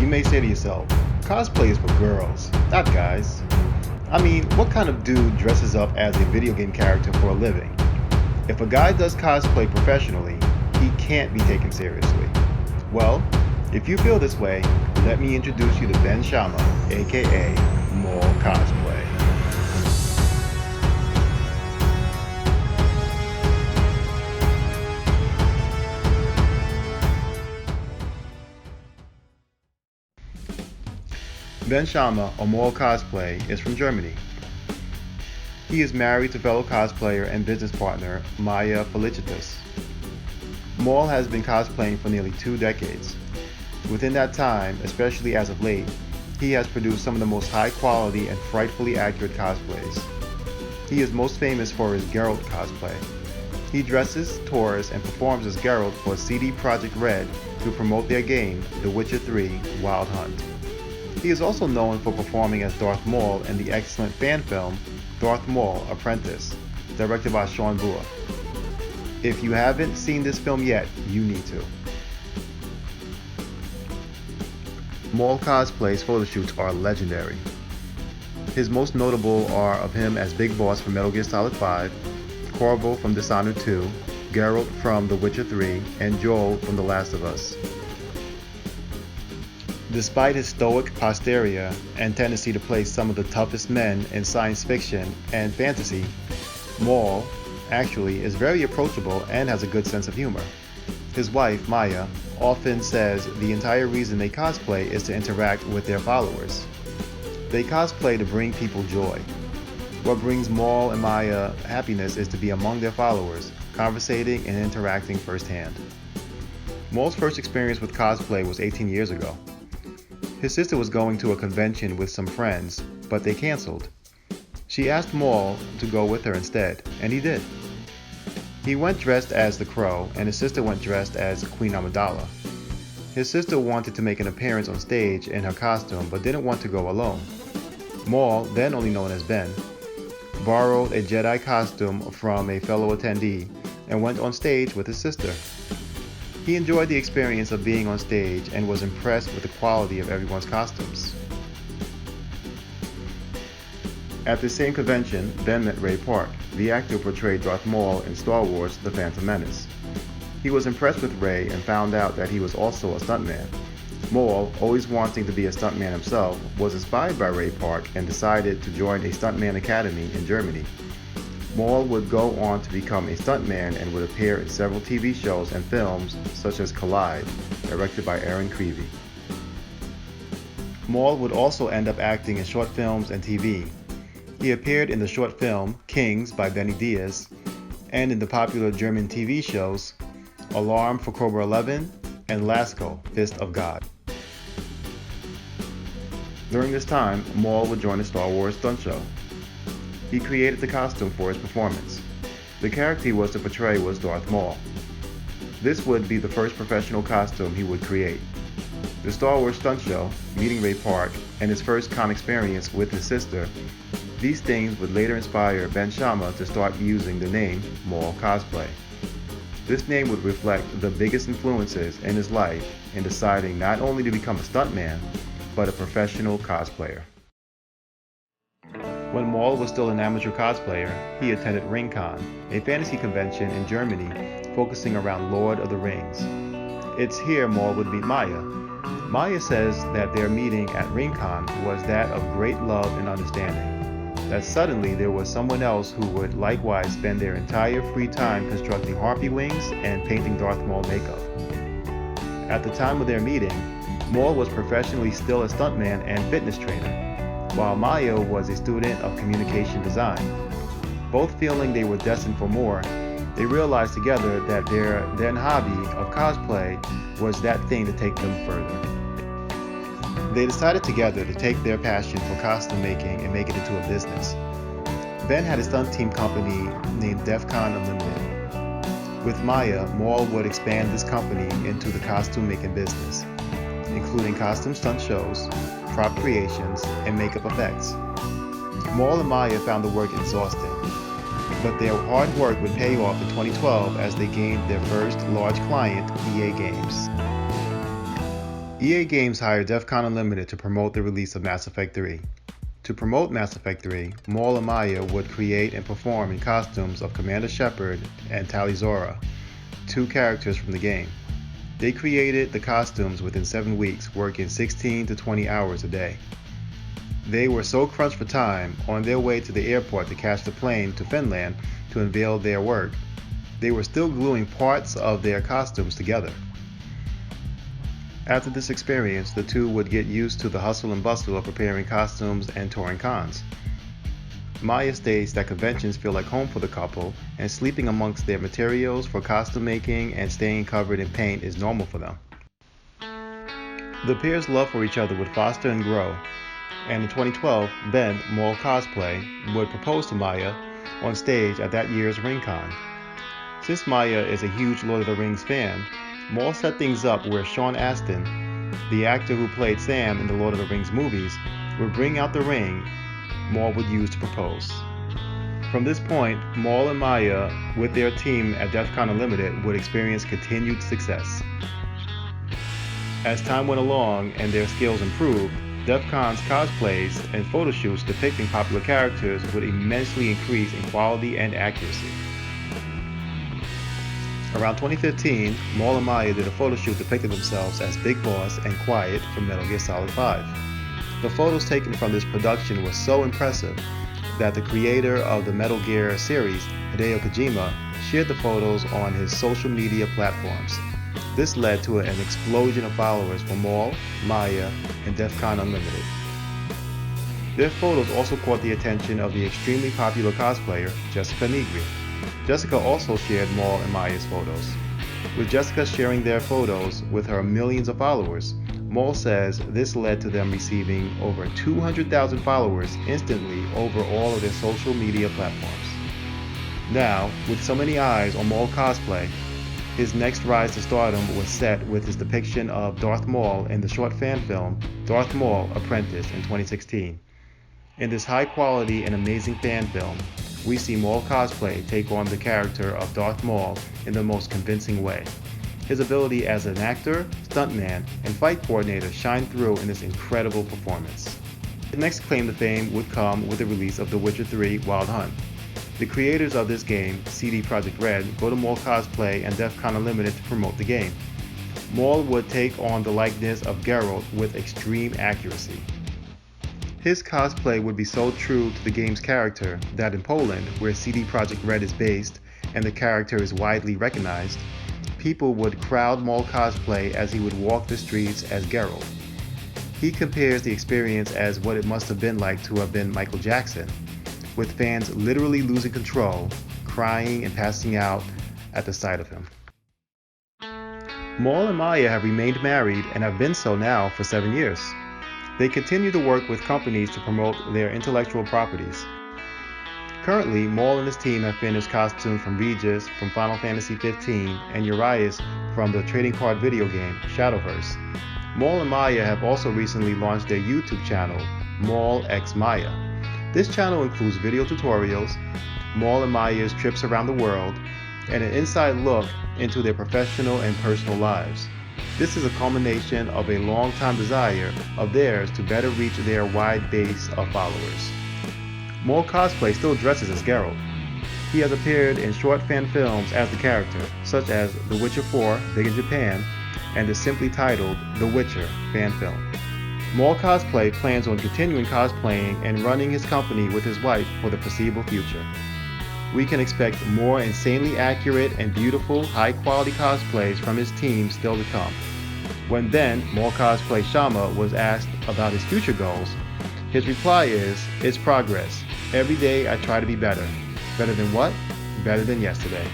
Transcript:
You may say to yourself, cosplay is for girls, not guys. I mean, what kind of dude dresses up as a video game character for a living? If a guy does cosplay professionally, he can't be taken seriously. Well, if you feel this way, let me introduce you to Ben Shama, aka Maul Cosplay. Ben Shama, or Maul Cosplay, is from Germany. He is married to fellow cosplayer and business partner Maja Felicitas. Maul has been cosplaying for nearly 2 decades. Within that time, especially as of late, he has produced some of the most high quality and frightfully accurate cosplays. He is most famous for his Geralt cosplay. He dresses, tours, and performs as Geralt for CD Projekt Red to promote their game, The Witcher 3 Wild Hunt. He is also known for performing as Darth Maul in the excellent fan film Darth Maul Apprentice, directed by Sean Boer. If you haven't seen this film yet, you need to. Maul Cosplay's photo shoots are legendary. His most notable are of him as Big Boss from Metal Gear Solid 5, Corvo from Dishonored 2, Geralt from The Witcher 3, and Joel from The Last of Us. Despite his stoic posterior and tendency to play some of the toughest men in science fiction and fantasy, Maul actually is very approachable and has a good sense of humor. His wife, Maja, often says the entire reason they cosplay is to interact with their followers. They cosplay to bring people joy. What brings Maul and Maja happiness is to be among their followers, conversating and interacting firsthand. Maul's first experience with cosplay was 18 years ago. His sister was going to a convention with some friends, but they canceled. She asked Maul to go with her instead, and he did. He went dressed as the Crow, and his sister went dressed as Queen Amidala. His sister wanted to make an appearance on stage in her costume, but didn't want to go alone. Maul, then only known as Ben, borrowed a Jedi costume from a fellow attendee and went on stage with his sister. He enjoyed the experience of being on stage and was impressed with the quality of everyone's costumes. At the same convention, Ben met Ray Park, the actor who portrayed Darth Maul in Star Wars: The Phantom Menace. He was impressed with Ray and found out that he was also a stuntman. Maul, always wanting to be a stuntman himself, was inspired by Ray Park and decided to join a stuntman academy in Germany. Maul would go on to become a stuntman and would appear in several TV shows and films such as Collide, directed by Aaron Creevy. Maul would also end up acting in short films and TV. He appeared in the short film Kings by Benny Diaz and in the popular German TV shows Alarm for Cobra 11 and Lasco, Fist of God. During this time, Maul would join a Star Wars stunt show. He created the costume for his performance. The character he was to portray was Darth Maul. This would be the first professional costume he would create. The Star Wars stunt show, meeting Ray Park, and his first con experience with his sister, these things would later inspire Ben Shama to start using the name Maul Cosplay. This name would reflect the biggest influences in his life in deciding not only to become a stuntman, but a professional cosplayer. When Maul was still an amateur cosplayer, he attended RingCon, a fantasy convention in Germany focusing around Lord of the Rings. It's here Maul would meet Maja. Maja says that their meeting at RingCon was that of great love and understanding, that suddenly there was someone else who would likewise spend their entire free time constructing harpy wings and painting Darth Maul makeup. At the time of their meeting, Maul was professionally still a stuntman and fitness trainer, while Maja was a student of communication design. Both feeling they were destined for more, they realized together that their then hobby of cosplay was that thing to take them further. They decided together to take their passion for costume making and make it into a business. Ben had a stunt team company named DEFCON Unlimited. With Maja, Maul would expand this company into the costume making business, including costume stunt shows, prop creations, and makeup effects. Maul and Maja found the work exhausting, but their hard work would pay off in 2012 as they gained their first large client, EA Games. EA Games hired DEF CON Unlimited to promote the release of Mass Effect 3. To promote Mass Effect 3, Maul and Maja would create and perform in costumes of Commander Shepard and Tali'Zorah, two characters from the game. They created the costumes within 7 weeks, working 16 to 20 hours a day. They were so crunched for time, on their way to the airport to catch the plane to Finland to unveil their work, they were still gluing parts of their costumes together. After this experience, the two would get used to the hustle and bustle of preparing costumes and touring cons. Maja states that conventions feel like home for the couple, and sleeping amongst their materials for costume making and staying covered in paint is normal for them. The pair's love for each other would foster and grow, and in 2012, Ben, Maul Cosplay, would propose to Maja on stage at that year's RingCon. Since Maja is a huge Lord of the Rings fan, Maul set things up where Sean Astin, the actor who played Sam in the Lord of the Rings movies, would bring out the ring Maul would use to propose. From this point, Maul and Maja, with their team at DEF CON Unlimited, would experience continued success. As time went along and their skills improved, DEF CON's cosplays and photo shoots depicting popular characters would immensely increase in quality and accuracy. Around 2015, Maul and Maja did a photo shoot depicting themselves as Big Boss and Quiet from Metal Gear Solid 5. The photos taken from this production were so impressive that the creator of the Metal Gear series, Hideo Kojima, shared the photos on his social media platforms. This led to an explosion of followers for Maul, Maja, and DEF CON Unlimited. Their photos also caught the attention of the extremely popular cosplayer, Jessica Negri. Jessica also shared Maul and Maja's photos. With Jessica sharing their photos with her millions of followers, Maul says this led to them receiving over 200,000 followers instantly over all of their social media platforms. Now, with so many eyes on Maul Cosplay, his next rise to stardom was set with his depiction of Darth Maul in the short fan film Darth Maul Apprentice in 2016. In this high quality and amazing fan film, we see Maul Cosplay take on the character of Darth Maul in the most convincing way. His ability as an actor, stuntman, and fight coordinator shine through in this incredible performance. The next claim to fame would come with the release of The Witcher 3 Wild Hunt. The creators of this game, CD Projekt Red, go to Maul Cosplay and DEF CON Unlimited to promote the game. Maul would take on the likeness of Geralt with extreme accuracy. His cosplay would be so true to the game's character that in Poland, where CD Projekt Red is based and the character is widely recognized, people would crowd Maul Cosplay as he would walk the streets as Geralt. He compares the experience as what it must have been like to have been Michael Jackson, with fans literally losing control, crying and passing out at the sight of him. Maul and Maja have remained married and have been so now for 7 years. They continue to work with companies to promote their intellectual properties. Currently, Maul and his team have finished costumes from Regis from Final Fantasy XV and Urias from the trading card video game Shadowverse. Maul and Maja have also recently launched their YouTube channel, Maul x Maja. This channel includes video tutorials, Maul and Maja's trips around the world, and an inside look into their professional and personal lives. This is a culmination of a long-time desire of theirs to better reach their wide base of followers. Maul Cosplay still dresses as Geralt. He has appeared in short fan films as the character, such as The Witcher 4, big in Japan, and the simply titled The Witcher fan film. Maul Cosplay plans on continuing cosplaying and running his company with his wife for the foreseeable future. We can expect more insanely accurate and beautiful, high-quality cosplays from his team still to come. When then Maul Cosplay Shama was asked about his future goals, his reply is, "It's progress. Every day I try to be better. Better than what? Better than yesterday."